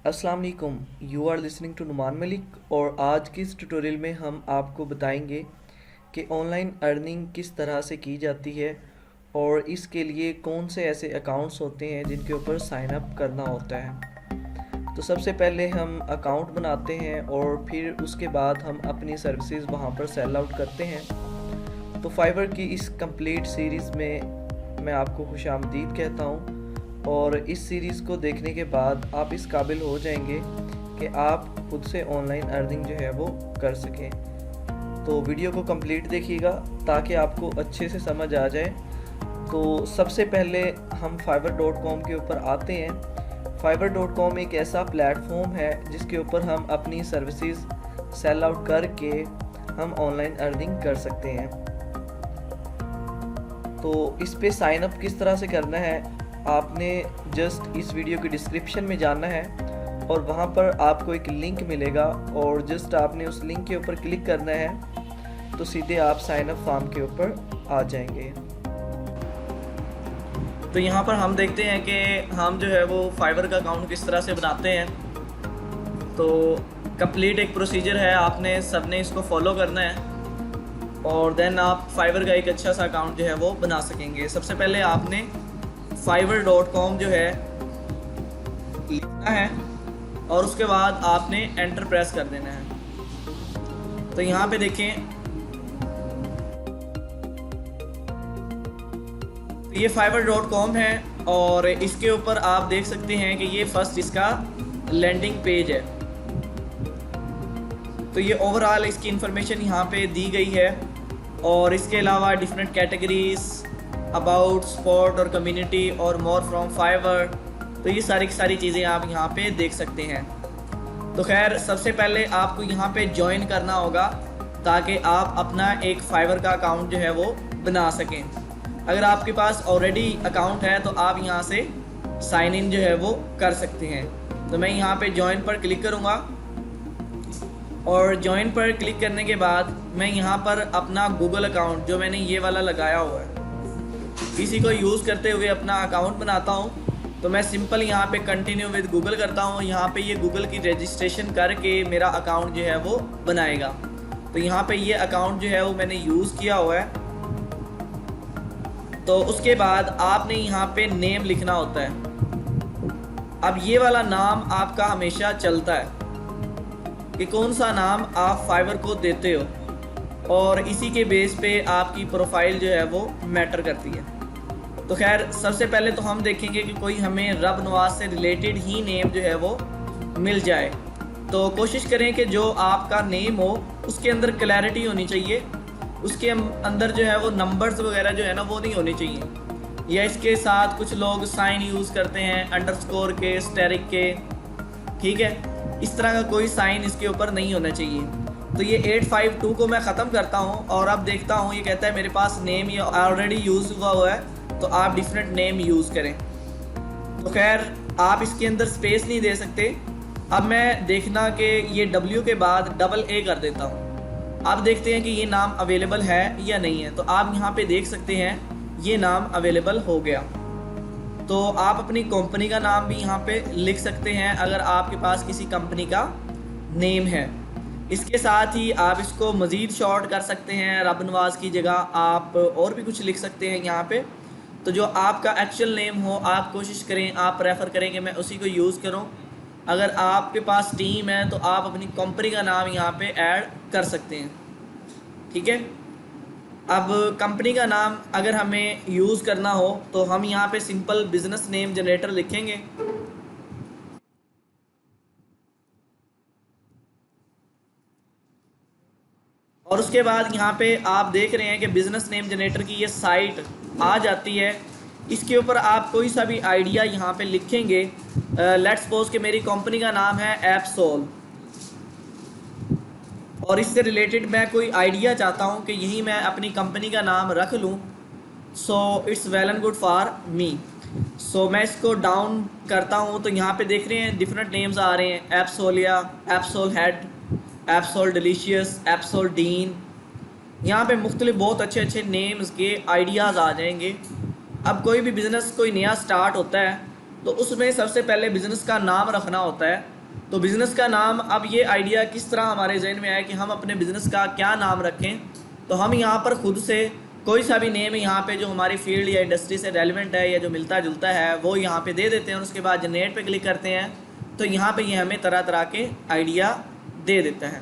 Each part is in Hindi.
अस्सलाम वालेकुम। You are listening to Numan Malik और आज की इस ट्यूटोरियल में हम आपको बताएंगे कि ऑनलाइन अर्निंग किस तरह से की जाती है और इसके लिए कौन से ऐसे अकाउंट्स होते हैं जिनके ऊपर साइन अप करना होता है। तो सबसे पहले हम अकाउंट बनाते हैं और फिर उसके बाद हम अपनी सर्विसेज वहाँ पर सेल आउट करते हैं। तो फाइवर की इस कंप्लीट सीरीज़ में मैं आपको खुशामदीद कहता हूँ और इस सीरीज़ को देखने के बाद आप इस काबिल हो जाएंगे कि आप खुद से ऑनलाइन अर्निंग जो है वो कर सकें। तो वीडियो को कंप्लीट देखिएगा ताकि आपको अच्छे से समझ आ जाए। तो सबसे पहले हम fiverr.com के ऊपर आते हैं। fiverr.com एक ऐसा प्लेटफॉर्म है जिसके ऊपर हम अपनी सर्विसेज सेल आउट करके हम ऑनलाइन अर्निंग कर सकते हैं। तो इस पे साइन अप किस तरह से करना है आपने जस्ट इस वीडियो के डिस्क्रिप्शन में जाना है और वहाँ पर आपको एक लिंक मिलेगा और जस्ट आपने उस लिंक के ऊपर क्लिक करना है तो सीधे आप साइन अप फॉर्म के ऊपर आ जाएंगे। तो यहाँ पर हम देखते हैं कि हम जो है वो फाइवर का अकाउंट किस तरह से बनाते हैं। तो कंप्लीट एक प्रोसीजर है, आपने सबने इसको फॉलो करना है और देन आप फाइवर का एक अच्छा सा अकाउंट जो है वो बना सकेंगे। सबसे पहले आपने fiverr.com जो है लिखना है और उसके बाद आपने एंटर प्रेस कर देना है। तो यहाँ पे देखें ये fiverr.com है और इसके ऊपर आप देख सकते हैं कि ये फर्स्ट इसका लैंडिंग पेज है। तो ये ओवरऑल इसकी इंफॉर्मेशन यहाँ पे दी गई है और इसके अलावा डिफरेंट कैटेगरीज अबाउट स्पोर्ट और कम्युनिटी और मोर फ्रॉम फाइवर। तो ये सारी की सारी चीज़ें आप यहाँ पे देख सकते हैं। तो खैर सबसे पहले आपको यहाँ पे ज्वाइन करना होगा ताकि आप अपना एक फाइवर का अकाउंट जो है वो बना सकें। अगर आपके पास ऑलरेडी अकाउंट है तो आप यहाँ से साइन इन जो है वो कर सकते हैं। तो मैं यहाँ पे ज्वाइन पर क्लिक करूँगा और ज्वाइन पर क्लिक करने के बाद मैं यहाँ पर अपना गूगल अकाउंट जो मैंने ये वाला लगाया हुआ है इसी को यूज़ करते हुए अपना अकाउंट बनाता हूँ। तो मैं सिंपल यहाँ पे कंटिन्यू विद गूगल करता हूँ। यहाँ पे ये गूगल की रजिस्ट्रेशन करके मेरा अकाउंट जो है वो बनाएगा। तो यहाँ पे ये अकाउंट जो है वो मैंने यूज़ किया हुआ है। तो उसके बाद आपने यहाँ पे नेम लिखना होता है। अब ये वाला नाम आपका हमेशा चलता है कि कौन सा नाम आप फाइवर को देते हो और इसी के बेस पे आपकी प्रोफाइल जो है वो मैटर करती है। तो खैर सबसे पहले तो हम देखेंगे कि कोई हमें रब नवाज से रिलेटेड ही नेम जो है वो मिल जाए। तो कोशिश करें कि जो आपका नेम हो उसके अंदर क्लैरिटी होनी चाहिए, उसके अंदर जो है वो नंबर्स वगैरह जो है ना वो नहीं होने चाहिए। या इसके साथ कुछ लोग साइन यूज़ करते हैं अंडरस्कोर के, स्टेरिक के, ठीक है, इस तरह का कोई साइन इसके ऊपर नहीं होना चाहिए। तो ये 852 को मैं ख़त्म करता हूँ और अब देखता हूँ ये कहता है मेरे पास नेम ये ऑलरेडी यूज़ हुआ है तो आप डिफरेंट नेम यूज़ करें। तो खैर आप इसके अंदर स्पेस नहीं दे सकते। अब मैं देखना कि ये W के बाद डबल A कर देता हूँ। आप देखते हैं कि ये नाम अवेलेबल है या नहीं है। तो आप यहाँ पे देख सकते हैं ये नाम अवेलेबल हो गया। तो आप अपनी कंपनी का नाम भी यहाँ पे लिख सकते हैं अगर आपके पास किसी कंपनी का नेम है। इसके साथ ही आप इसको मज़ीद शॉर्ट कर सकते हैं। रब नवाज की जगह आप और भी कुछ लिख सकते हैं यहाँ पे। तो जो आपका एक्चुअल नेम हो आप कोशिश करें, आप प्रेफर करें कि मैं उसी को यूज़ करूं। अगर आपके पास टीम है तो आप अपनी कंपनी का नाम यहाँ पे ऐड कर सकते हैं, ठीक है। अब कंपनी का नाम अगर हमें यूज़ करना हो तो हम यहाँ पे सिंपल बिजनेस नेम जनरेटर लिखेंगे। और उसके बाद यहाँ पे आप देख रहे हैं कि बिज़नेस नेम जनरेटर की ये साइट आ जाती है। इसके ऊपर आप कोई सा भी आइडिया यहाँ पे लिखेंगे। लेट्स सपोज कि मेरी कंपनी का नाम है एप्सोल और इससे रिलेटेड मैं कोई आइडिया चाहता हूँ कि यही मैं अपनी कंपनी का नाम रख लूँ। So it's well and good for me. So मैं इसको डाउन करता हूँ तो यहाँ पे देख रहे हैं डिफरेंट नेम्स आ रहे हैं, एप्सोलिया, एप्सोल हेड, एप्सोल डिलीशियस, एप्सोल डीन। यहाँ पे मुख्तलिफ बहुत अच्छे अच्छे नेम्स के आइडियाज़ आ जाएंगे। अब कोई भी बिज़नेस कोई नया स्टार्ट होता है तो उसमें सबसे पहले बिज़नेस का नाम रखना होता है तो बिज़नेस का नाम, अब ये आइडिया किस तरह हमारे जहन में आया कि हम अपने बिज़नेस का क्या नाम रखें। तो हम यहाँ पर ख़ुद से कोई सा भी नेम यहाँ पे जो हमारी फील्ड या इंडस्ट्री से रेलिवेंट है या जो मिलता जुलता है वो यहाँ पे दे देते हैं और उसके बाद जनरेट पे क्लिक करते हैं तो यहाँ पे ये हमें तरह तरह के आइडिया दे देता है।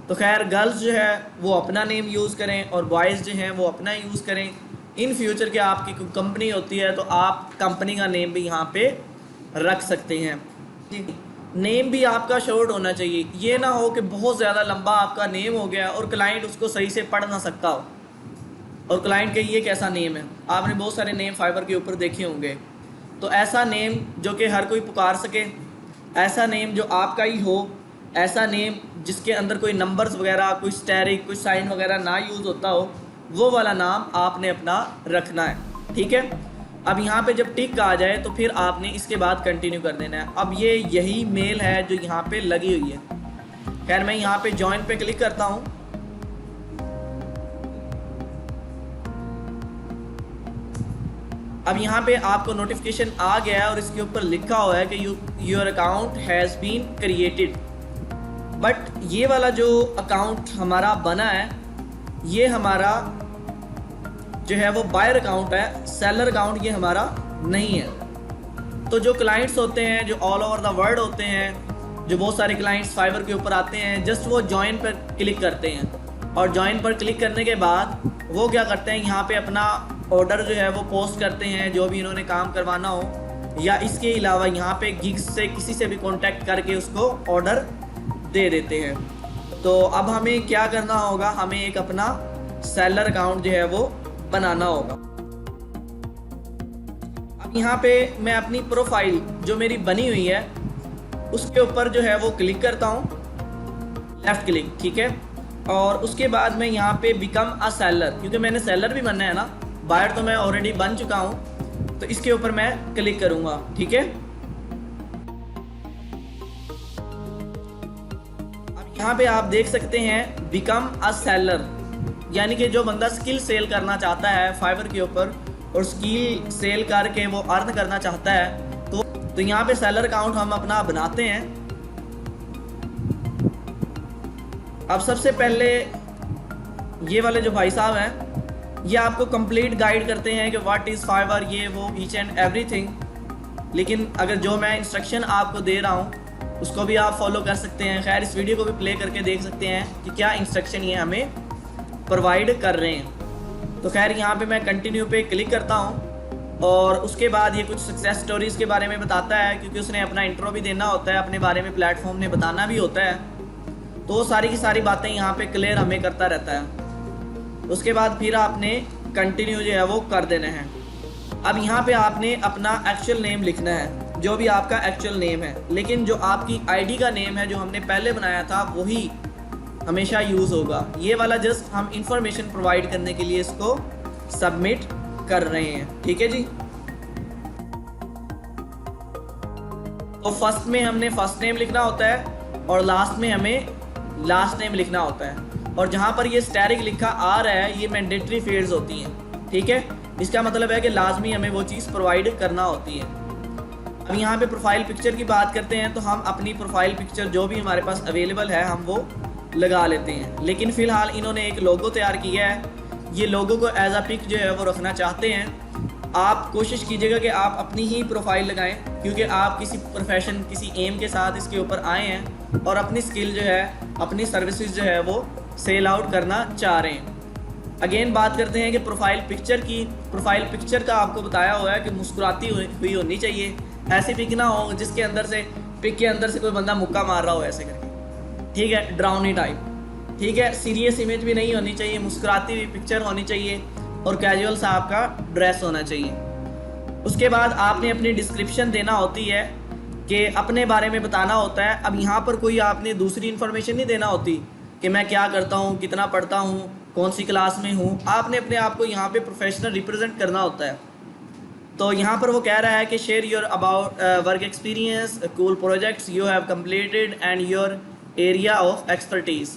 तो खैर गर्ल्स जो है वो अपना नेम यूज़ करें और बॉयज़ जो हैं वो अपना यूज़ करें। इन फ्यूचर के आपकी कोई कंपनी होती है तो आप कंपनी का नेम भी यहाँ पे रख सकते हैं। नेम भी आपका शॉर्ट होना चाहिए, ये ना हो कि बहुत ज़्यादा लंबा आपका नेम हो गया और क्लाइंट उसको सही से पढ़ ना सकता हो और क्लाइंट के ये कैसा नेम है। आपने बहुत सारे नेम फाइवर के ऊपर देखे होंगे। तो ऐसा नेम जो कि हर कोई पुकार सके, ऐसा नेम जो आपका ही हो, ऐसा नेम जिसके अंदर कोई नंबर्स वगैरह, कोई स्टेरिक, कोई साइन वगैरह ना यूज़ होता हो, वो वाला नाम आपने अपना रखना है। ठीक है, अब यहाँ पे जब टिक आ जाए तो फिर आपने इसके बाद कंटिन्यू कर देना है। अब ये यही मेल है जो यहाँ पे लगी हुई है। खैर मैं यहाँ पे ज्वाइन पे क्लिक करता हूँ। अब यहाँ पे आपको नोटिफिकेशन आ गया है और इसके ऊपर लिखा हुआ है कि your account has been created. But ये वाला जो अकाउंट हमारा बना है ये हमारा जो है वो बायर अकाउंट है, सेलर अकाउंट ये हमारा नहीं है। तो जो क्लाइंट्स होते हैं जो ऑल ओवर द वर्ल्ड होते हैं, जो बहुत सारे क्लाइंट्स फाइवर के ऊपर आते हैं, जस्ट वो ज्वाइन पर क्लिक करते हैं और ज्वाइन पर क्लिक करने के बाद वो क्या करते हैं, यहाँ पे अपना ऑर्डर जो है वो पोस्ट करते हैं जो भी इन्होंने काम करवाना हो, या इसके अलावा यहाँ पे गिग्स से किसी से भी कॉन्टैक्ट करके उसको ऑर्डर दे देते हैं। तो अब हमें क्या करना होगा, हमें एक अपना सेलर अकाउंट जो है वो बनाना होगा। अब यहाँ पे मैं अपनी प्रोफाइल जो मेरी बनी हुई है उसके ऊपर जो है वो क्लिक करता हूँ, लेफ़्ट क्लिक, ठीक है। और उसके बाद मैं यहाँ पे बिकम अ सेलर, क्योंकि मैंने सेलर भी बनना है ना, बायर तो मैं ऑलरेडी बन चुका हूँ, तो इसके ऊपर मैं क्लिक करूँगा। ठीक है, अब यहाँ पे आप देख सकते हैं बिकम अ सेलर, यानी कि जो बंदा स्किल सेल करना चाहता है फाइवर के ऊपर और स्किल सेल करके वो अर्न करना चाहता है तो यहाँ पे सेलर अकाउंट हम अपना बनाते हैं। अब सबसे पहले ये वाले जो भाई साहब हैं ये आपको कंप्लीट गाइड करते हैं कि व्हाट इज़ फाइवर, ये वो ईच एंड एवरीथिंग। लेकिन अगर जो मैं इंस्ट्रक्शन आपको दे रहा हूँ उसको भी आप फॉलो कर सकते हैं। खैर इस वीडियो को भी प्ले करके देख सकते हैं कि क्या इंस्ट्रक्शन ये हमें प्रोवाइड कर रहे हैं। तो खैर यहाँ पे मैं कंटिन्यू पे क्लिक करता हूँ और उसके बाद ये कुछ सक्सेस स्टोरीज़ के बारे में बताता है, क्योंकि उसने अपना इंट्रो भी देना होता है, अपने बारे में प्लेटफॉर्म ने बताना भी होता है। तो वो सारी की सारी बातें यहाँ पे क्लियर हमें करता रहता है। उसके बाद फिर आपने कंटिन्यू जो है वो कर देना है। अब यहाँ पे आपने अपना एक्चुअल नेम लिखना है, जो भी आपका एक्चुअल नेम है, लेकिन जो आपकी आईडी का नेम है जो हमने पहले बनाया था वही हमेशा यूज़ होगा। ये वाला जस्ट हम इंफॉर्मेशन प्रोवाइड करने के लिए इसको सबमिट कर रहे हैं। ठीक है जी, तो फर्स्ट में हमने फर्स्ट नेम लिखना होता है और लास्ट में हमें लास्ट नेम लिखना होता है। और जहाँ पर ये स्टैरिक लिखा आ रहा है ये मैंडेटरी फील्ड्स होती हैं। ठीक है, इसका मतलब है कि लाजमी हमें वो चीज़ प्रोवाइड करना होती है। अब यहाँ पे प्रोफाइल पिक्चर की बात करते हैं तो हम अपनी प्रोफाइल पिक्चर जो भी हमारे पास अवेलेबल है हम वो लगा लेते हैं। लेकिन फ़िलहाल इन्होंने एक लोगो तैयार किया है, ये लोगो को एज अ पिक जो है वो रखना चाहते हैं। आप कोशिश कीजिएगा कि आप अपनी ही प्रोफाइल लगाएं, क्योंकि आप किसी प्रोफेशन, किसी एम के साथ इसके ऊपर आए हैं और अपनी स्किल जो है, अपनी सर्विसेज जो है वो सेल आउट करना चाह रहे हैं। अगेन बात करते हैं कि प्रोफाइल पिक्चर की। प्रोफाइल पिक्चर का आपको बताया हुआ है कि मुस्कुराती हुई होनी चाहिए, ऐसी पिक ना हो जिसके अंदर से पिक के अंदर से कोई बंदा मुक्का मार रहा हो ऐसे करके। ठीक है, ड्राउनी टाइप। ठीक है, सीरियस इमेज भी नहीं होनी चाहिए, मुस्कुराती हुई पिक्चर होनी चाहिए और कैजुअल सा आपका ड्रेस होना चाहिए। उसके बाद आपने अपनी डिस्क्रिप्शन देना होती है कि अपने बारे में बताना होता है। अब यहाँ पर कोई आपने दूसरी इन्फॉर्मेशन नहीं देना होती कि मैं क्या करता हूँ, कितना पढ़ता हूँ, कौन सी क्लास में हूँ। आपने अपने आप को यहाँ पे प्रोफेशनल रिप्रेजेंट करना होता है। तो यहाँ पर वो कह रहा है कि share your about work experience, cool projects you have completed and your area of expertise.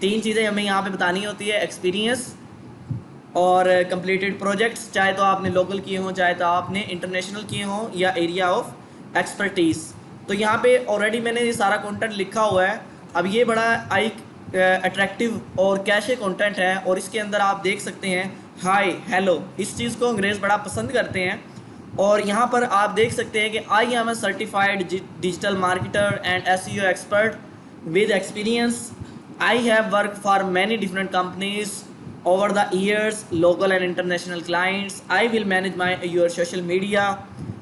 3 चीज़ें हमें यहाँ पे बतानी होती है, एक्सपीरियंस और कंप्लीटेड प्रोजेक्ट्स, चाहे तो आपने लोकल किए हों, चाहे तो आपने इंटरनेशनल किए हों, या एरिया ऑफ एक्सपर्टीज़। तो यहाँ पे ऑलरेडी मैंने ये सारा कंटेंट लिखा हुआ है। अब ये बड़ा अट्रैक्टिव और कैशे कंटेंट है, और इसके अंदर आप देख सकते हैं हाय हेलो, इस चीज़ को अंग्रेज़ बड़ा पसंद करते हैं। और यहाँ पर आप देख सकते हैं कि I am a certified digital marketer and SEO expert with experience. I have worked for many different companies over the years, local and international clients. I will manage your social media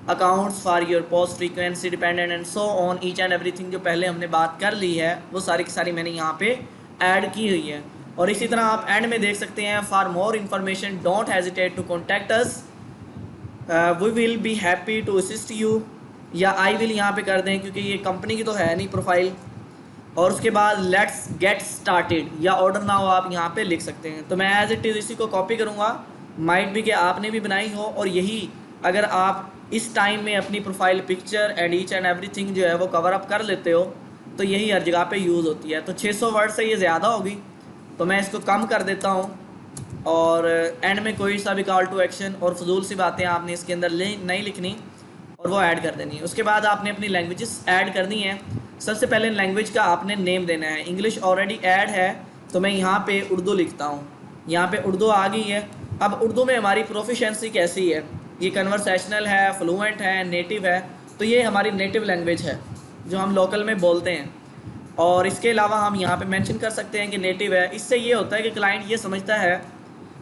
accounts for your post frequency dependent and so on, each and everything जो पहले हमने बात कर ली है वो सारी की सारी मैंने यहाँ पे ऐड की हुई है। और इसी तरह आप एंड में देख सकते हैं for more information don't hesitate to contact us, we will be happy to assist you, या आई विल यहाँ पे कर दें क्योंकि ये कंपनी की तो है नहीं प्रोफाइल। और उसके बाद लेट्स गेट स्टार्टेड या ऑर्डर नाउ आप यहाँ पे लिख सकते हैं। तो मैं एज इट इज़ इसी को कॉपी करूँगा, माइट भी कि आपने भी बनाई हो, और यही अगर आप इस टाइम में अपनी profile picture and each and everything जो है वो कवर अप कर लेते हो तो यही हर जगह पे यूज़ होती है। तो 600 वर्ड से ये ज़्यादा होगी तो मैं इसको कम कर देता हूँ, और एंड में कोई सा भी कॉल टू एक्शन और फजूल सी बातें आपने इसके अंदर नहीं लिखनी और वो ऐड कर देनी है। उसके बाद आपने अपनी लैंग्वेजेस ऐड करनी है। सबसे पहले लैंग्वेज का आपने नेम देना है। इंग्लिश ऑलरेडी ऐड है तो मैं यहाँ पे उर्दू लिखता हूँ, यहाँ पे उर्दू आ गई है। अब उर्दू में हमारी प्रोफिशेंसी कैसी है, ये कन्वर्सेशनल है, फ्लुएंट है, नेटिव है, तो ये हमारी नेटिव लैंग्वेज है जो हम लोकल में बोलते हैं। और इसके अलावा हम यहाँ पे मेंशन कर सकते हैं कि नेटिव है। इससे ये होता है कि क्लाइंट ये समझता है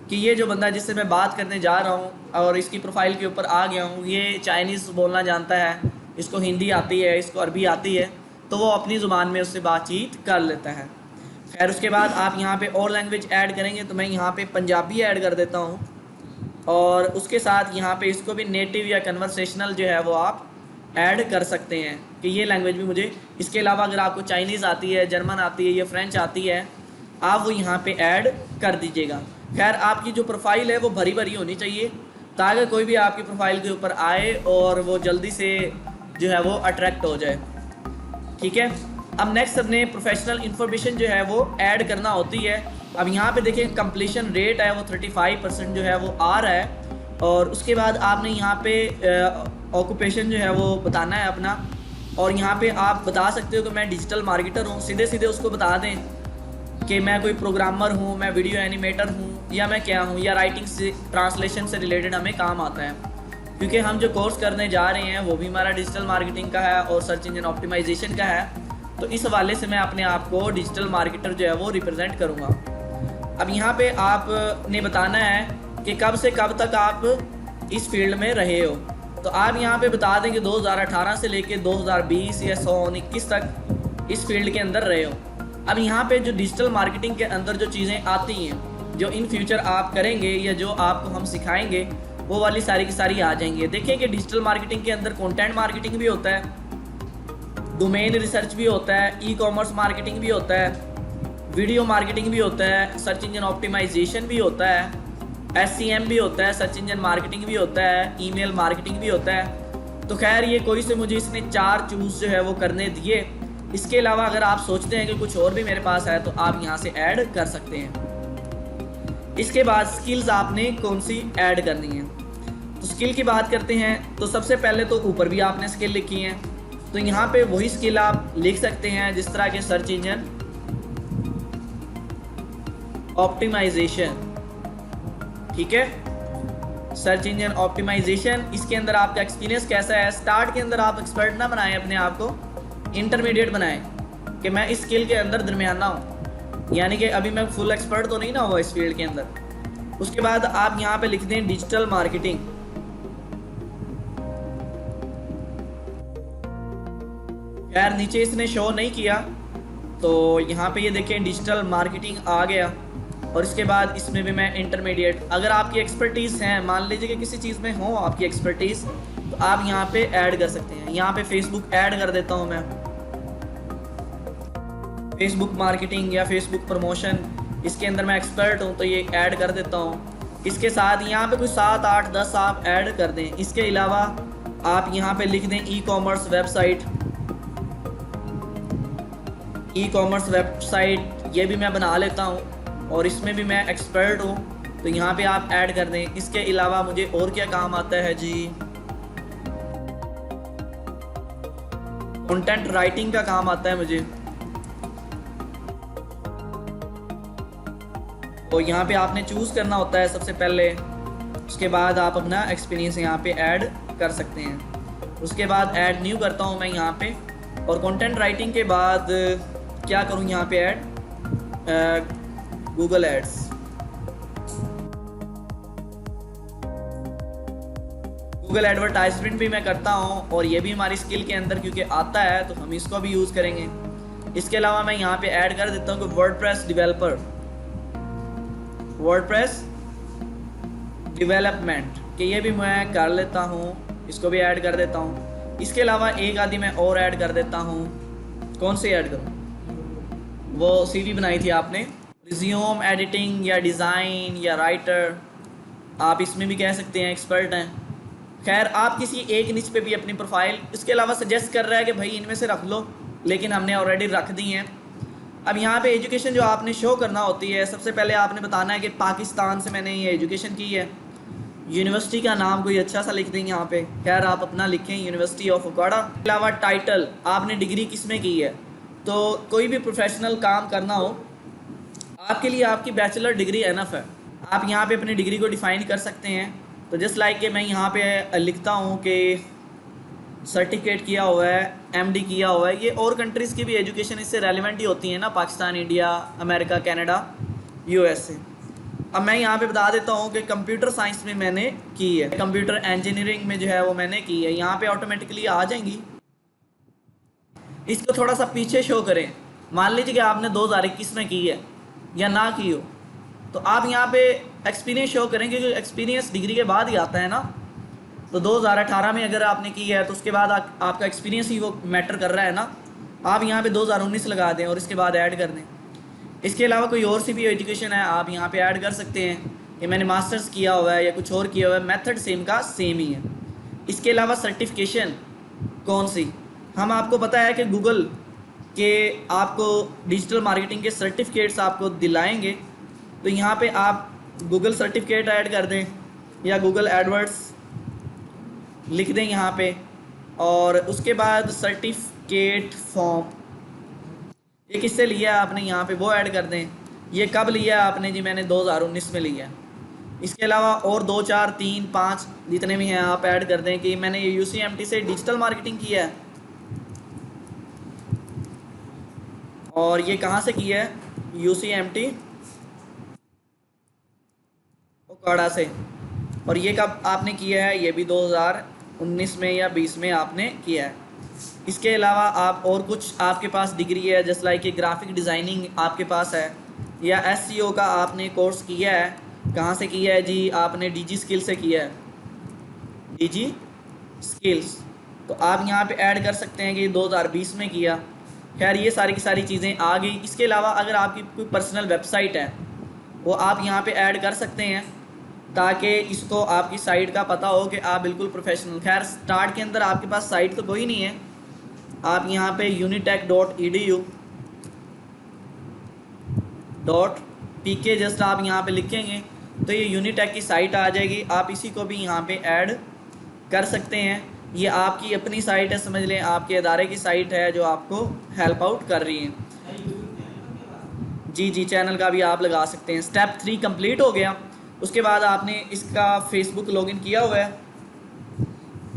कि ये जो बंदा जिससे मैं बात करने जा रहा हूँ और इसकी प्रोफाइल के ऊपर आ गया हूँ, ये चाइनीज़ बोलना जानता है, इसको हिंदी आती है, इसको अरबी आती है, तो वो अपनी ज़ुबान में उससे बातचीत कर लेता है। खैर उसके बाद आप यहाँ पे और लैंग्वेज ऐड करेंगे तो मैं यहाँ पे पंजाबी ऐड कर देता हूँ, और उसके साथ यहाँ पे इसको भी नेटिव या कन्वर्सेशनल जो है वो आप ऐड कर सकते हैं कि ये लैंग्वेज भी मुझे। इसके अलावा अगर आपको चाइनीज़ आती है, जर्मन आती है या फ्रेंच आती है, आप वो यहाँ पे ऐड कर दीजिएगा। खैर आपकी जो प्रोफाइल है वो भरी भरी होनी चाहिए ताकि कोई भी आपकी प्रोफाइल के ऊपर आए और वो जल्दी से जो है वो अट्रैक्ट हो जाए। ठीक है, अब नेक्स्ट अपने प्रोफेशनल इन्फॉर्मेशन जो है वो ऐड करना होती है। अब यहाँ पे देखिए कंप्लीशन रेट है वो 35% जो है वो आ रहा है, और उसके बाद आपने यहाँ पे ऑक्यूपेशन जो है वो बताना है अपना, और यहाँ पे आप बता सकते हो कि मैं डिजिटल मार्केटर हूँ, सीधे सीधे उसको बता दें कि मैं कोई प्रोग्रामर हूँ, मैं वीडियो एनिमेटर हूँ, या मैं क्या हूँ, या राइटिंग से ट्रांसलेशन से रिलेटेड हमें काम आता है। क्योंकि हम जो कोर्स करने जा रहे हैं वो भी हमारा डिजिटल मार्केटिंग का है और सर्च इंजन ऑप्टिमाइजेशन का है, तो इस हवाले से मैं अपने आप को डिजिटल मार्केटर जो है वो रिप्रेजेंट करूँगा। अब यहाँ पे आपने बताना है कि कब से कब तक आप इस फील्ड में रहे हो, तो आप यहाँ पे बता दें कि 2018 से लेके 2020 या 2021 तक इस फील्ड के अंदर रहे हो। अब यहाँ पे जो डिजिटल मार्केटिंग के अंदर जो चीज़ें आती हैं जो इन फ्यूचर आप करेंगे या जो आपको हम सिखाएंगे वो वाली सारी की सारी आ जाएंगी। देखिए कि डिजिटल मार्केटिंग के अंदर कंटेंट मार्केटिंग भी होता है, डोमेन रिसर्च भी होता है, ई कॉमर्स मार्केटिंग भी होता है, वीडियो मार्केटिंग भी होता है, सर्च इंजन ऑप्टिमाइजेशन भी होता है, SEM भी होता है, सर्च इंजन मार्केटिंग भी होता है, ईमेल मार्केटिंग भी होता है। तो खैर ये कोई से मुझे इसने 4 चूज़ जो है वो करने दिए। इसके अलावा अगर आप सोचते हैं कि कुछ और भी मेरे पास है तो आप यहाँ से ऐड कर सकते हैं। इसके बाद स्किल्स आपने कौन सी ऐड करनी है, तो स्किल की बात करते हैं। तो सबसे पहले तो ऊपर भी आपने स्किल लिखी है, तो यहाँ पे वही स्किल आप लिख सकते हैं जिस तरह के सर्च इंजन ऑप्टिमाइजेशन। ठीक है, सर्च इंजन ऑप्टिमाइजेशन, इसके अंदर आपका एक्सपीरियंस कैसा है। स्टार्ट के अंदर आप एक्सपर्ट ना बनाएं अपने आप को, इंटरमीडिएट बनाएं कि मैं इस स्किल के अंदर दरमियाना हूँ, यानी कि अभी मैं फुल एक्सपर्ट तो नहीं ना हुआ इस फील्ड के अंदर। उसके बाद आप यहाँ पे लिख दें डिजिटल मार्केटिंग। यार नीचे इसने शो नहीं किया, तो यहाँ पे ये देखें डिजिटल मार्केटिंग आ गया, और इसके बाद इसमें भी मैं इंटरमीडिएट। अगर आपकी एक्सपर्टीज़ हैं, मान लीजिए कि किसी चीज़ में हो आपकी एक्सपर्टीज़, तो आप यहाँ पे ऐड कर सकते हैं। यहाँ पे फेसबुक ऐड कर देता हूँ मैं, फेसबुक मार्केटिंग या फेसबुक प्रमोशन, इसके अंदर मैं एक्सपर्ट हूँ तो ये ऐड कर देता हूँ। इसके साथ यहाँ पे कुछ 7, 8, 10 आप ऐड कर दें। इसके अलावा आप यहाँ पे लिख दें e commerce website. E commerce website ये भी मैं बना लेता हूँ और इसमें भी मैं एक्सपर्ट हूँ, तो यहाँ पे आप ऐड कर दें। इसके अलावा मुझे और क्या काम आता है जी, कंटेंट राइटिंग का काम आता है मुझे। तो यहाँ पे आपने चूज़ करना होता है सबसे पहले, उसके बाद आप अपना एक्सपीरियंस यहाँ पे ऐड कर सकते हैं। उसके बाद ऐड न्यू करता हूँ मैं यहाँ पे, और कंटेंट राइटिंग के बाद क्या करूँ यहाँ पे ad Google ads. Google advertisement भी मैं करता हूँ, और ये भी हमारी स्किल के अंदर क्योंकि आता है तो हम इसको भी यूज़ करेंगे। इसके अलावा मैं यहाँ पे ऐड कर देता हूँ कि वर्डप्रेस डेवलपर, वर्डप्रेस डेवलपमेंट, कि ये भी मैं कर लेता हूँ, इसको भी ऐड कर देता हूँ। इसके अलावा एक आदि मैं और ऐड कर देता हूँ। कौन से ऐड करूँ? वो सीवी बनाई थी आपने, रिज्यूम एडिटिंग या डिज़ाइन या राइटर, आप इसमें भी कह सकते हैं एक्सपर्ट हैं। खैर, आप किसी एक निच पे भी अपनी प्रोफाइल, इसके अलावा सजेस्ट कर रहा है कि भाई इनमें से रख लो, लेकिन हमने ऑलरेडी रख दी हैं। अब यहाँ पे एजुकेशन जो आपने शो करना होती है, सबसे पहले आपने बताना है कि पाकिस्तान से मैंने ये एजुकेशन की है। यूनिवर्सिटी का नाम कोई अच्छा सा लिख देंगे यहाँ पे, खैर आप अपना लिखें यूनिवर्सिटी ऑफ उकाड़ा। इसके अलावा टाइटल, आपने डिग्री किस में की है, तो कोई भी प्रोफेशनल काम करना हो आपके लिए आपकी बैचलर डिग्री एनफ है। आप यहाँ पे अपनी डिग्री को डिफ़ाइन कर सकते हैं। तो जस्ट लाइक कि मैं यहाँ पे लिखता हूँ कि सर्टिफिकेट किया हुआ है, एमडी किया हुआ है। ये और कंट्रीज़ की भी एजुकेशन इससे रेलिवेंट ही होती है ना, Pakistan, India, America, Canada, USA. अब मैं यहाँ पे बता देता हूँ कि कंप्यूटर साइंस में मैंने की है, कंप्यूटर इंजीनियरिंग में जो है वो मैंने की है। यहाँ पे ऑटोमेटिकली आ जाएंगी। इसको थोड़ा सा पीछे शो करें। मान लीजिए कि आपने 2021 में की है या ना की हो, तो आप यहाँ पे एक्सपीरियंस शो करेंगे, क्योंकि एक्सपीरियंस डिग्री के बाद ही आता है ना। तो 2018 में अगर आपने की है तो उसके बाद आपका एक्सपीरियंस ही वो मैटर कर रहा है ना। आप यहाँ पे 2019 लगा दें और इसके बाद ऐड कर दें। इसके अलावा कोई और सी भी एजुकेशन है आप यहाँ पे ऐड कर सकते हैं कि मैंने मास्टर्स किया हुआ है या कुछ और किया हुआ है, मेथड सेम का सेम ही है। इसके अलावा सर्टिफिकेशन कौन सी, हम आपको पता है कि गूगल के आपको डिजिटल मार्केटिंग के सर्टिफिकेट्स आपको दिलाएंगे। तो यहाँ पे आप गूगल सर्टिफिकेट ऐड कर दें या गूगल एडवर्ड्स लिख दें यहाँ पे, और उसके बाद सर्टिफिकेट फॉर्म, ये किससे लिया आपने यहाँ पे वो ऐड कर दें। ये कब लिया आपने जी? मैंने 2019 में लिया। इसके अलावा और 2, 4, 3, 5 जितने भी हैं आप ऐड कर दें कि मैंने ये UCMT से डिजिटल मार्केटिंग किया है, और ये कहाँ से किया है? UCMT उकाड़ा से। और ये कब आपने किया है? ये भी 2019 में या 20 में आपने किया है। इसके अलावा आप और कुछ आपके पास डिग्री है, जस्ट लाइक कि ग्राफिक डिज़ाइनिंग आपके पास है, या SEO का आपने कोर्स किया है। कहाँ से किया है जी? आपने DG स्किल से किया है, DG स्किल्स। तो आप यहाँ पे ऐड कर सकते हैं कि 2020 में किया। खैर, ये सारी की सारी चीज़ें आ गई। इसके अलावा अगर आपकी कोई पर्सनल वेबसाइट है वो आप यहाँ पे ऐड कर सकते हैं, ताकि इसको आपकी साइट का पता हो कि आप बिल्कुल प्रोफेशनल। खैर, स्टार्ट के अंदर आपके पास साइट तो कोई नहीं है। आप यहाँ पे unitech.edu.pk जस्ट आप यहाँ पे लिखेंगे तो ये यूनिटेक की साइट आ जाएगी। आप इसी को भी यहाँ पे ऐड कर सकते हैं। ये आपकी अपनी साइट है, समझ लें आपके इदारे की साइट है जो आपको हेल्प आउट कर रही है। जी, चैनल का भी आप लगा सकते हैं। स्टेप 3 कंप्लीट हो गया। उसके बाद आपने इसका फेसबुक लॉगिन किया हुआ है,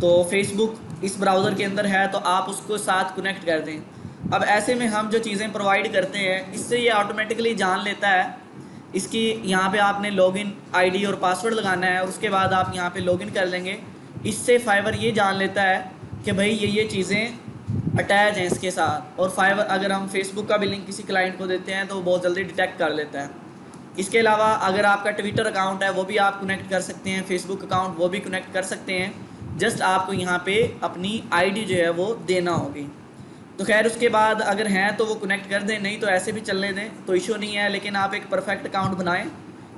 तो फेसबुक इस ब्राउज़र के अंदर है, तो आप उसको साथ कनेक्ट कर दें। अब ऐसे में हम जो चीज़ें प्रोवाइड करते हैं, इससे ये ऑटोमेटिकली जान लेता है। इसकी यहाँ पे आपने लॉगिन आईडी और पासवर्ड लगाना है, और उसके बाद आप यहाँ पे लॉगिन कर लेंगे। इससे फाइवर ये जान लेता है कि भाई ये चीज़ें अटैच हैं इसके साथ। और फाइवर अगर हम फेसबुक का भी लिंक किसी क्लाइंट को देते हैं तो वो बहुत जल्दी डिटेक्ट कर लेता है। इसके अलावा अगर आपका ट्विटर अकाउंट है वो भी आप कनेक्ट कर सकते हैं, फेसबुक अकाउंट वो भी कनेक्ट कर सकते हैं। जस्ट आपको यहाँ पे अपनी आईडी जो है वो देना होगी। तो खैर, उसके बाद अगर हैं तो वो कनेक्ट कर दें, नहीं तो ऐसे भी चलने दें, तो इशू नहीं है। लेकिन आप एक परफेक्ट अकाउंट बनाएं,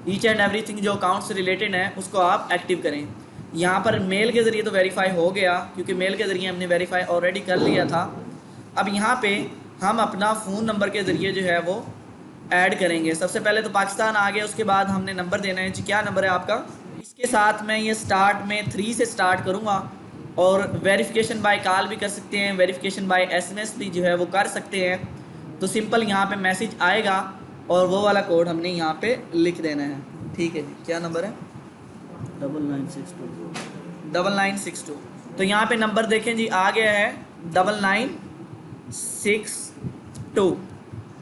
ईच एंड एवरीथिंग जो अकाउंट से रिलेटेड है उसको आप एक्टिव करें। यहाँ पर मेल के ज़रिए तो वेरीफाई हो गया, क्योंकि मेल के ज़रिए हमने वेरीफाई ऑलरेडी कर लिया था। अब यहाँ पे हम अपना फ़ोन नंबर के ज़रिए जो है वो ऐड करेंगे। सबसे पहले तो पाकिस्तान आ गया, उसके बाद हमने नंबर देना है जी। क्या नंबर है आपका? इसके साथ मैं ये स्टार्ट में 3 से स्टार्ट करूँगा, और वेरिफिकेशन बाय कॉल भी कर सकते हैं, वेरिफिकेशन बाय SMS भी जो है वो कर सकते हैं। तो सिंपल यहाँ पे मैसेज आएगा और वो वाला कोड हमने यहाँ पे लिख देना है। ठीक है जी, क्या नंबर है? 9962। तो यहाँ पे नंबर देखें जी, आ गया है 9962।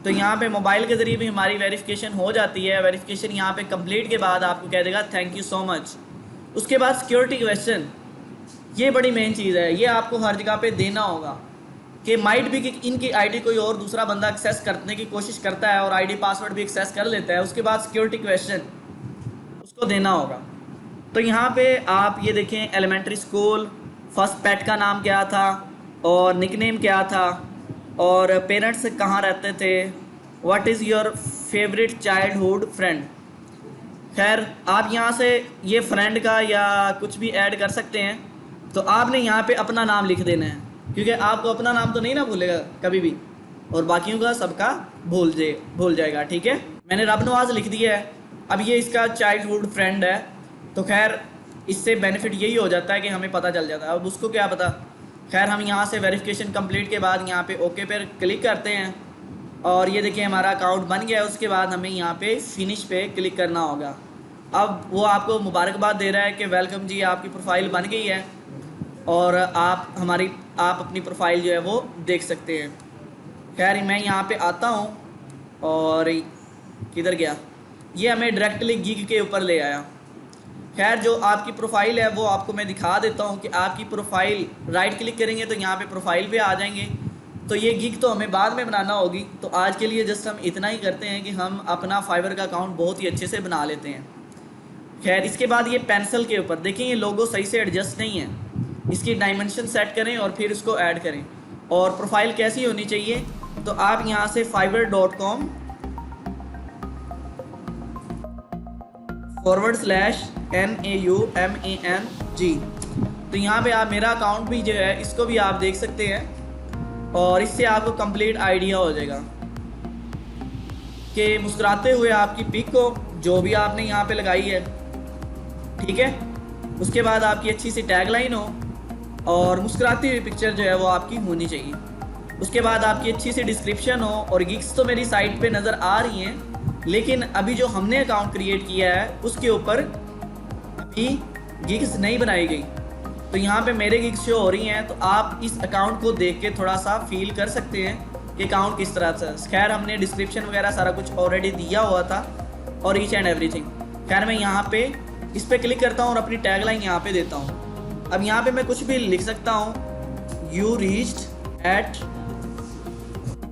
तो यहाँ पे मोबाइल के ज़रिए भी हमारी वेरिफिकेशन हो जाती है। वेरिफिकेशन यहाँ पे कंप्लीट के बाद आपको कह देगा थैंक यू सो मच। उसके बाद सिक्योरिटी क्वेश्चन, ये बड़ी मेन चीज़ है, ये आपको हर जगह पे देना होगा कि माइट भी कि इनकी आईडी कोई और दूसरा बंदा एक्सेस करने की कोशिश करता है और आईडी पासवर्ड भी एक्सेस कर लेता है। उसके बाद सिक्योरिटी क्वेश्चन उसको देना होगा। तो यहाँ पे आप ये देखें, एलिमेंट्री स्कूल, फर्स्ट पेट का नाम क्या था और निकनेम क्या था और पेरेंट्स कहाँ रहते थे, what is your favourite childhood friend. खैर आप यहाँ से ये फ्रेंड का या कुछ भी ऐड कर सकते हैं। तो आपने यहाँ पे अपना नाम लिख देना है, क्योंकि आपको अपना नाम तो नहीं ना भूलेगा कभी भी, और बाकियों का सबका भूल जाएगा। ठीक है, मैंने रब नवाज लिख दिया है। अब ये इसका चाइल्डहुड फ्रेंड है, तो खैर इससे बेनिफिट यही हो जाता है कि हमें पता चल जाता है। अब उसको क्या पता। खैर हम यहाँ से वेरिफिकेशन कंप्लीट के बाद यहाँ पे ओके पर क्लिक करते हैं और ये देखिए हमारा अकाउंट बन गया है। उसके बाद हमें यहाँ पे फिनिश पे क्लिक करना होगा। अब वो आपको मुबारकबाद दे रहा है कि वेलकम जी, आपकी प्रोफाइल बन गई है और आप अपनी प्रोफाइल जो है वो देख सकते हैं। खैर मैं यहाँ पे आता हूँ और किधर गया, ये हमें डायरेक्टली गिग के ऊपर ले आया। खैर जो आपकी प्रोफाइल है वो आपको मैं दिखा देता हूँ कि आपकी प्रोफाइल, राइट क्लिक करेंगे तो यहाँ पे प्रोफाइल पे आ जाएंगे। तो ये गिग तो हमें बाद में बनाना होगी, तो आज के लिए जस्ट हम इतना ही करते हैं कि हम अपना फाइवर का अकाउंट बहुत ही अच्छे से बना लेते हैं। खैर इसके बाद ये पेंसिल के ऊपर देखें, ये लोगो सही से एडजस्ट नहीं है, इसकी डायमेंशन सेट करें और फिर इसको ऐड करें। और प्रोफाइल कैसी होनी चाहिए, तो आप यहाँ से fiverr.com/NAUMANG, तो यहाँ पे आप मेरा अकाउंट भी जो है इसको भी आप देख सकते हैं और इससे आपको कंप्लीट आइडिया हो जाएगा कि मुस्कुराते हुए आपकी पिक को जो भी आपने यहाँ पे लगाई है, ठीक है। उसके बाद आपकी अच्छी सी टैगलाइन हो और मुस्कुराती हुई पिक्चर जो है वो आपकी होनी चाहिए। उसके बाद आपकी अच्छी सी डिस्क्रिप्शन हो। और गिग्स तो मेरी साइट पे नज़र आ रही हैं, लेकिन अभी जो हमने अकाउंट क्रिएट किया है उसके ऊपर अभी गिग्स नहीं बनाई गई। तो यहाँ पे मेरे गिग्स शो हो रही हैं, तो आप इस अकाउंट को देख के थोड़ा सा फील कर सकते हैं कि अकाउंट किस तरह से। खैर हमने डिस्क्रिप्शन वगैरह सारा कुछ ऑलरेडी दिया हुआ था और ईच एंड एवरीथिंग। खैर मैं यहाँ पे इस पर क्लिक करता हूँ और अपनी टैगलाइन यहाँ पे देता हूँ। अब यहाँ पे मैं कुछ भी लिख सकता हूँ, you reached eight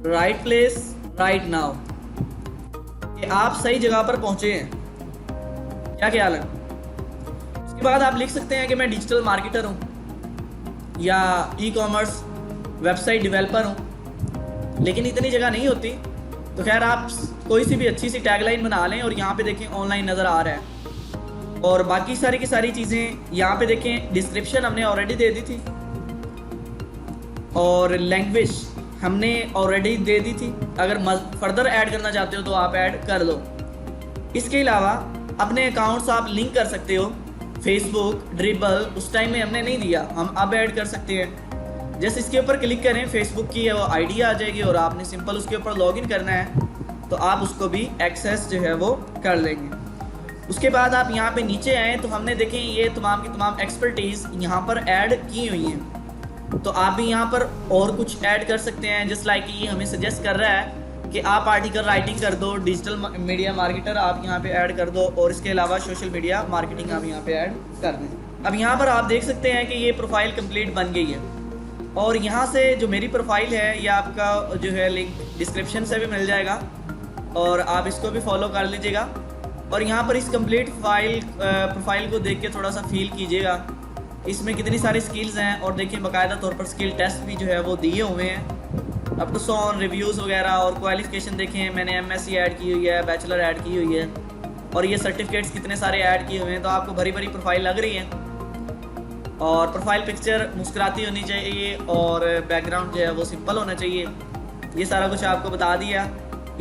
right place right now, कि आप सही जगह पर पहुँचे हैं। क्या ख्याल है? उसके बाद आप लिख सकते हैं कि मैं डिजिटल मार्केटर हूँ या ई-कॉमर्स वेबसाइट डेवलपर हूँ, लेकिन इतनी जगह नहीं होती। तो खैर आप कोई सी भी अच्छी सी टैगलाइन बना लें और यहाँ पे देखें ऑनलाइन नज़र आ रहा है। और बाकी सारी की सारी चीज़ें यहाँ पे देखें, डिस्क्रिप्शन हमने ऑलरेडी दे दी थी और लैंग्वेज हमने ऑलरेडी दे दी थी। अगर फर्दर ऐड करना चाहते हो तो आप ऐड कर लो। इसके अलावा अपने अकाउंट्स आप लिंक कर सकते हो, फेसबुक, ड्रिबल, उस टाइम में हमने नहीं दिया, हम अब ऐड कर सकते हैं। जैसे इसके ऊपर क्लिक करें, फेसबुक की वो आईडी आ जाएगी और आपने सिंपल उसके ऊपर लॉगिन करना है, तो आप उसको भी एक्सेस जो है वो कर लेंगे। उसके बाद आप यहाँ पे नीचे आएँ तो हमने देखें ये तमाम की तमाम एक्सपर्टीज़ यहाँ पर ऐड की हुई हैं। तो आप भी यहाँ पर और कुछ ऐड कर सकते हैं। जस्ट लाइक ये हमें सजेस्ट कर रहा है कि आप आर्टिकल राइटिंग कर दो, डिजिटल मीडिया मार्केटर आप यहाँ पे ऐड कर दो, और इसके अलावा सोशल मीडिया मार्केटिंग आप यहाँ पे ऐड कर दें। अब यहाँ पर आप देख सकते हैं कि ये प्रोफाइल कंप्लीट बन गई है। और यहाँ से जो मेरी प्रोफाइल है ये आपका जो है लिंक डिस्क्रिप्शन से भी मिल जाएगा और आप इसको भी फॉलो कर लीजिएगा। और यहाँ पर इस कंप्लीट प्रोफाइल को देख के थोड़ा सा फील कीजिएगा, इसमें कितनी सारी स्किल्स हैं। और देखिए बाकायदा तौर पर स्किल टेस्ट भी जो है वो दिए हुए हैं, up to so on reviews वगैरह। और क्वालिफिकेशन देखें, मैंने MSc ऐड की हुई है, बैचलर ऐड की हुई है, और ये सर्टिफिकेट्स कितने सारे ऐड किए हुए हैं। तो आपको भरी भरी प्रोफाइल लग रही है। और प्रोफाइल पिक्चर मुस्कुराती होनी चाहिए और बैकग्राउंड जो है वो सिंपल होना चाहिए। ये सारा कुछ आपको बता दिया।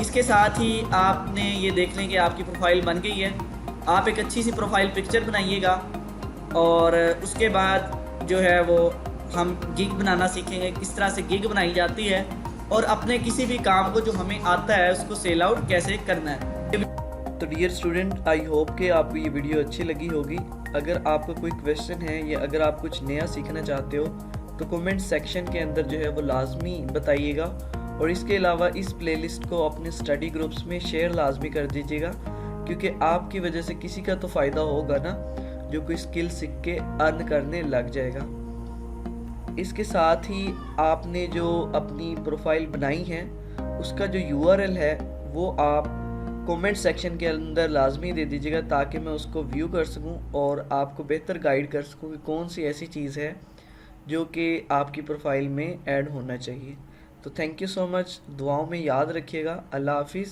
इसके साथ ही आपने ये देख लें कि आपकी प्रोफाइल बन गई है। आप एक अच्छी सी प्रोफाइल पिक्चर बनाइएगा और उसके बाद जो है वो हम गिग बनाना सीखेंगे, किस तरह से गिग बनाई जाती है और अपने किसी भी काम को जो हमें आता है उसको सेल आउट कैसे करना है। तो डियर स्टूडेंट, आई होप कि आपको ये वीडियो अच्छी लगी होगी। अगर आपका कोई क्वेश्चन है या अगर आप कुछ नया सीखना चाहते हो तो कमेंट सेक्शन के अंदर जो है वो लाजमी बताइएगा, और इसके अलावा इस प्लेलिस्ट को अपने स्टडी ग्रुप्स में शेयर लाजमी कर दीजिएगा, क्योंकि आपकी वजह से किसी का तो फ़ायदा होगा ना, जो कोई स्किल सीख के अर्न करने लग जाएगा। इसके साथ ही आपने जो अपनी प्रोफाइल बनाई है उसका जो URL है वो आप कमेंट सेक्शन के अंदर लाजमी दे दीजिएगा, ताकि मैं उसको व्यू कर सकूं और आपको बेहतर गाइड कर सकूं कि कौन सी ऐसी चीज़ है जो कि आपकी प्रोफाइल में ऐड होना चाहिए। तो थैंक यू सो मच, दुआओं में याद रखिएगा। अल्लाह हाफिज़।